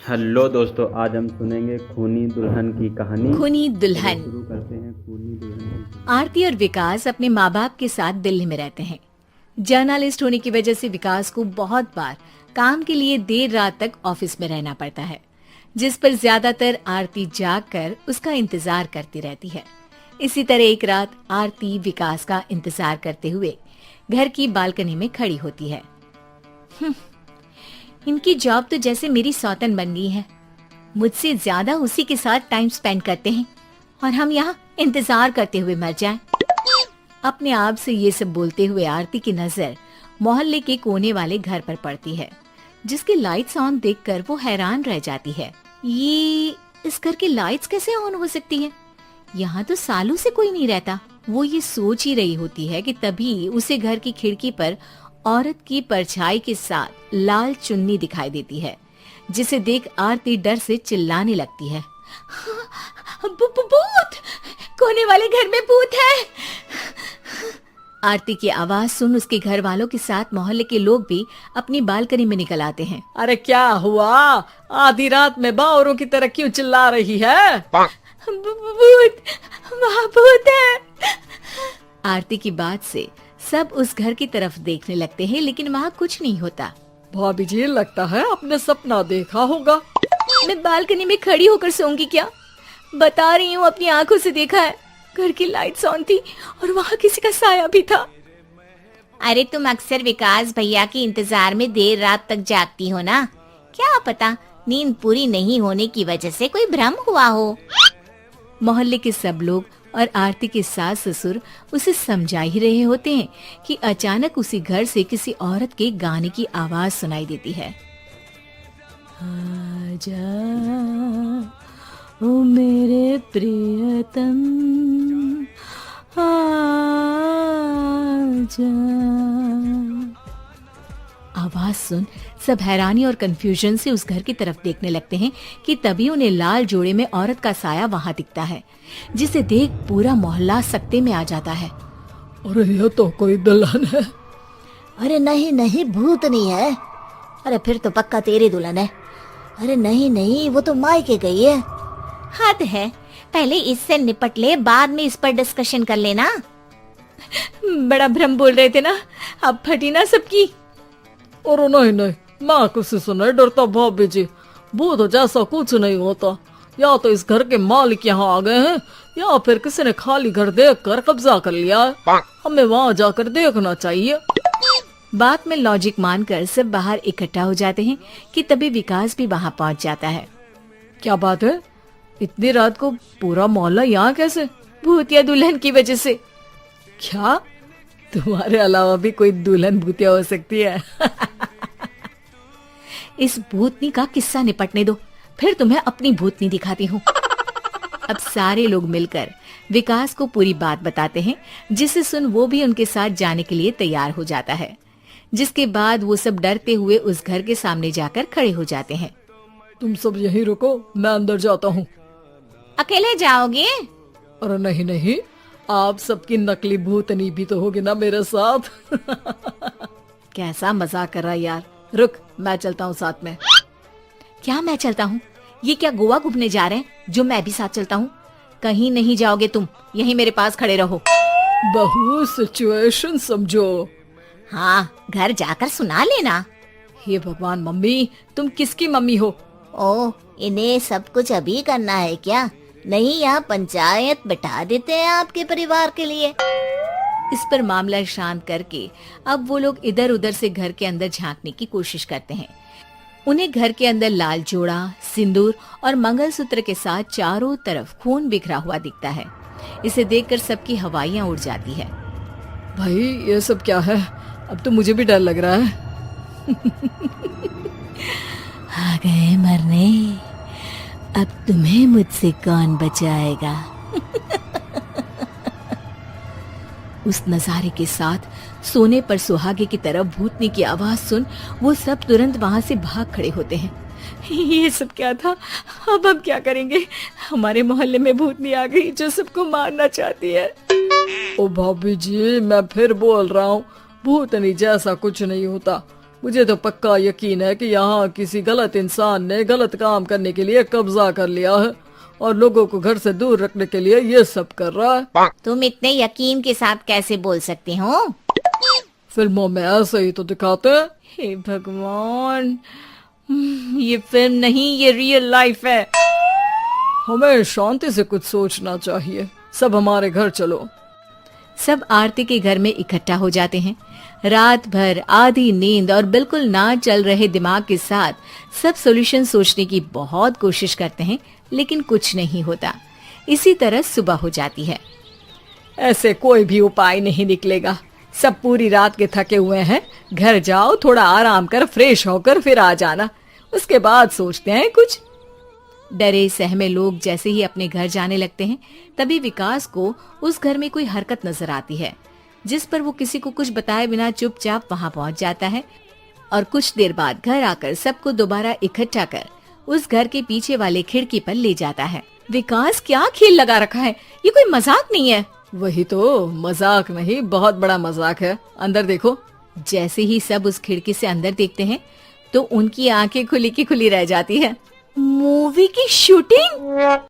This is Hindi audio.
हेलो दोस्तों, आज हम सुनेंगे खूनी दुल्हन की कहानी। खूनी दुल्हन। चलिए शुरू करते हैं खूनी दुल्हन की कहानी। आरती और विकास अपने माँ बाप के साथ दिल्ली में रहते हैं। जर्नलिस्ट होने की वजह से विकास को बहुत बार काम के लिए देर रात तक ऑफिस में रहना पड़ता है, जिस पर ज्यादातर आरती जाग कर उसका इंतजार करती रहती है। इसी तरह एक रात आरती विकास का इंतजार करते हुए घर की बालकनी में खड़ी होती है। इनकी जॉब तो जैसे मेरी सौतन बन गई है। मुझसे ज्यादा उसी के साथ टाइम स्पेंड करते हैं और हम यहाँ इंतजार करते हुए मर जाएं। अपने आप से ये सब बोलते हुए आरती की नजर मोहल्ले के कोने वाले घर पर पड़ती है, जिसकी लाइट्स ऑन देखकर वो हैरान रह जाती है। ये इस घर की लाइट्स कैसे ऑन हो सकती है? यहाँ तो सालों से कोई नहीं रहता। वो ये सोच ही रही होती है कि तभी उसे घर की खिड़की पर औरत की परछाई के साथ लाल चुन्नी दिखाई देती है, जिसे देख आरती डर से चिल्लाने लगती है। भूत! कोने वाले घर में भूत है! आरती की आवाज सुन उसके घर वालों के साथ मोहल्ले के लोग भी अपनी बालकनी में निकल आते हैं। अरे क्या हुआ? आधी रात में बावरों की तरह क्यों चिल्ला रही है? भूत! वहाँ भूत है! आरती की बात से सब उस घर की तरफ देखने लगते हैं, लेकिन वहाँ कुछ नहीं होता। भाभी जी, लगता है आपने सपना देखा होगा। मैं बालकनी में खड़ी होकर सोऊंगी क्या? बता रही हूँ, अपनी आंखों से देखा है। घर की लाइट्स ऑन थी और वहाँ किसी का साया भी था। अरे तुम अक्सर विकास भैया के इंतजार में देर रात तक जागती हो ना? क्या पता नींद पूरी नहीं होने की वजह से कोई भ्रम हुआ हो। मोहल्ले के सब लोग और आरती के सास ससुर उसे समझा ही रहे होते हैं कि अचानक उसी घर से किसी औरत के गाने की आवाज सुनाई देती है। आजा ओ मेरे प्रियतम, आजा। आवाज सुन सब हैरानी और कंफ्यूजन से उस घर की तरफ देखने लगते हैं कि तभी उन्हें लाल जोड़े में औरत का साया वहां दिखता है, जिसे देख पूरा मोहल्ला सकते में आ जाता है। अरे ये तो कोई दुल्हन है। अरे नहीं नहीं, भूत नहीं है। अरे फिर तो पक्का तेरी दुल्हन है। अरे नहीं नहीं, वो तो मायके गई है। हद है, पहले इससे निपट ले, बाद में इस पर डिस्कशन कर लेना। बड़ा भ्रम बोल रहे थे ना, अब फटी ना सबकी। और नहीं नहीं, मैं किसी से नहीं डरता भाभी जी। भूत जैसा कुछ नहीं होता। या तो इस घर के मालिक यहाँ आ गए हैं, या फिर किसी ने खाली घर देख कर कब्जा कर लिया है। हमें वहाँ जाकर देखना चाहिए। बात में लॉजिक मानकर सब बाहर इकट्ठा हो जाते हैं कि तभी विकास भी वहाँ पहुँच जाता है। क्या बात है? इतनी रात को पूरा मोहल्ला यहाँ कैसे? भूतिया दुल्हन की वजह से। क्या तुम्हारे अलावा भी कोई दुल्हन भूतिया हो सकती है? इस भूतनी का किस्सा निपटने दो, फिर तुम्हें अपनी भूतनी दिखाती हूँ। अब सारे लोग मिलकर विकास को पूरी बात बताते हैं, जिसे सुन वो भी उनके साथ जाने के लिए तैयार हो जाता है। जिसके बाद वो सब डरते हुए उस घर के सामने जाकर खड़े हो जाते हैं। तुम सब यहीं रुको, मैं अंदर जाता हूँ। अकेले जाओगे? अरे नहीं नहीं, आप सबकी नकली भूतनी भी तो होगी ना मेरे साथ। कैसा मजाक कर रहा है यार। रुक, मैं चलता हूँ साथ में। क्या मैं चलता हूँ? ये क्या गोवा घूमने जा रहे हैं जो मैं भी साथ चलता हूँ? कहीं नहीं जाओगे तुम, यहीं मेरे पास खड़े रहो। बहू, सिचुएशन समझो। हाँ, घर जाकर सुना लेना। हे भगवान, मम्मी तुम किसकी मम्मी हो? ओ, इन्हें सब कुछ अभी करना है क्या? नहीं, यहाँ पंचायत बिठा देते हैं आपके परिवार के लिए। इस पर मामला शांत करके अब वो लोग इधर उधर से घर के अंदर झांकने की कोशिश करते हैं। उन्हें घर के अंदर लाल जोड़ा, सिंदूर और मंगलसूत्र के साथ चारों तरफ खून बिखरा हुआ दिखता है। इसे देखकर सबकी हवाइयां उड़ जाती है। भाई ये सब क्या है? अब तो मुझे भी डर लग रहा है। आ गए मरने, अब तुम्हें मुझसे कौन बचाएगा? उस नजारे के साथ सोने पर सुहागे की तरह भूतनी की आवाज सुन वो सब तुरंत वहां से भाग खड़े होते हैं। ये सब क्या था? अब हम क्या करेंगे? हमारे मोहल्ले में भूतनी आ गई जो सबको मारना चाहती है। ओ भाभी जी, मैं फिर बोल रहा हूँ, भूतनी जैसा कुछ नहीं होता। मुझे तो पक्का यकीन है कि यहाँ किसी गलत इंसान ने गलत काम करने के लिए कब्जा कर लिया है और लोगों को घर से दूर रखने के लिए ये सब कर रहा है। तुम इतने यकीन के साथ कैसे बोल सकते हो? फिल्मों में ऐसे ही तो दिखाते हैं। हे भगवान, ये फिल्म नहीं, ये रियल लाइफ है। हमें शांति से कुछ सोचना चाहिए। सब हमारे घर चलो। सब आरती के घर में इकट्ठा हो जाते हैं। रात भर आधी नींद और बिल्कुल ना चल रहे दिमाग के साथ सब सॉल्यूशन सोचने की बहुत कोशिश करते हैं, लेकिन कुछ नहीं होता। इसी तरह सुबह हो जाती है। ऐसे कोई भी उपाय नहीं निकलेगा। सब पूरी रात के थके हुए हैं। घर जाओ, थोड़ा आराम कर, फ्रेश होकर फिर आ जाना, उसके बाद सोचते हैं कुछ। डरे सहमे लोग जैसे ही अपने घर जाने लगते हैं, तभी विकास को उस घर में कोई हरकत नजर आती है, जिस पर वो किसी को कुछ बताए बिना चुपचाप वहां पहुंच जाता है और कुछ देर बाद घर आकर सबको दोबारा इकट्ठा कर उस घर के पीछे वाले खिड़की पर ले जाता है। विकास, क्या खेल लगा रखा है? ये कोई मजाक नहीं है। वही तो, मजाक नहीं, बहुत बड़ा मजाक है। अंदर देखो। जैसे ही सब उस खिड़की से अंदर देखते हैं तो उनकी आंखें खुली की खुली रह जाती है। मूवी की शूटिंग?